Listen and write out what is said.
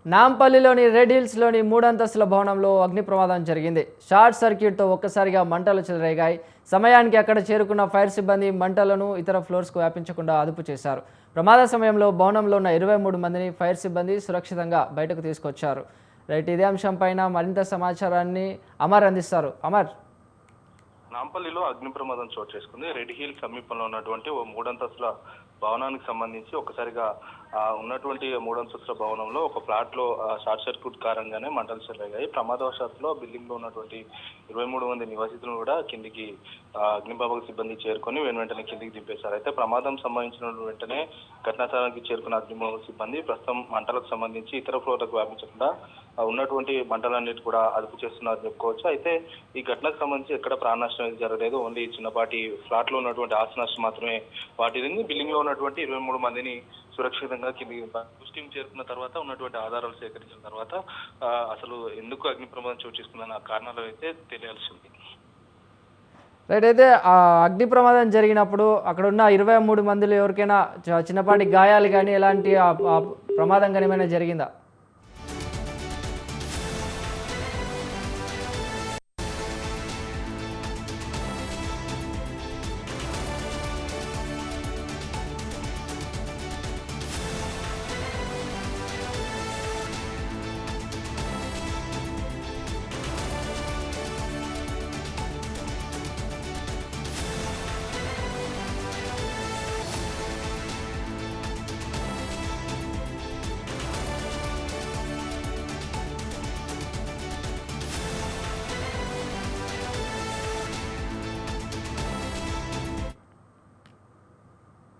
నాంపల్లిలోని red హిల్స్లోని మూడంతస్తుల భవనంలో అగ్ని ప్రమాదం జరిగింది. షార్ట్ సర్క్యూట్తో ఒక్కసారిగా మంటలు చెలరేగాయి. సమయానికి అక్కడ చేరుకున్న ఫైర్ సిబ్బంది మంటలను ఇతర ఫ్లోర్స్కు వ్యాపించకుండా అదుపు చేశారు. ప్రమాద సమయంలో భవనంలో ఉన్న 23 మందిని ఫైర్ సిబ్బంది సురక్షితంగా బయటకు తీసుకొచ్చారు. ఇదే అంశంపైన మరింత సమాచారాన్ని అమర్ అందిస్తారు. అమర్. నాంపల్లిలో అగ్ని ప్రమాదం చోటు చేసుకుంది. రెడ్ హిల్ సమీపంలో ఉన్నటువంటి ఓ మూడంతస్తుల భవనానికి సంబంధించి ఒకసారిగా ఉన్నటువంటి మూడంతస్తుల భవనంలో ఒక ఫ్లాట్ లో షార్ట్ సర్క్యూట్ కారణంగానే మంటలు చెలరేగాయి. ప్రమాదవశాత్తులో బిల్డింగ్ లో ఉన్నటువంటి 23 మంది నివాసితులను కూడా కిందికి అగ్నిమాపక సిబ్బంది చేరుకొని వెంటనే కిందికి దింపేశారు. అయితే ప్రమాదం సంబంధించిన వెంటనే ఘటనాస్థలానికి చేరుకున్న అగ్నిమాపక సిబ్బంది ప్రస్తుతం మంటలకు సంబంధించి ఇతర ఫ్లోర్లకు వ్యాపించకుండా ఉన్నటువంటి మంటలన్నిటి కూడా అదుపు చేస్తున్నారని చెప్పుకోవచ్చు. అయితే ఈ ఘటనకు సంబంధించి ఎక్కడ ప్రాణ నష్టం అయితే జరగలేదు. ఓన్లీ చిన్నపాటి ఫ్లాట్ లో ఉన్నటువంటి ఆస్తి నష్టం మాత్రమే వాటిల్లింది. బిల్డింగ్ లో ఉన్నటువంటి 23 మందిని సురక్షితంగా కిందికి టీం చేరుకున్న తర్వాత ఉన్నటువంటి ఆధారాలు సేకరించిన తర్వాత అసలు ఎందుకు అగ్ని ప్రమాదం చోటు చేసుకుందన్న కారణాలు అయితే తెలియాల్సి ఉంది. అయితే ఆ అగ్ని ప్రమాదం జరిగినప్పుడు అక్కడ ఉన్న 23 మందిలో ఎవరికైనా చిన్నపాటి గాయాలు కానీ ఎలాంటి ప్రమాదం కానీ ఏమైనా జరిగిందా?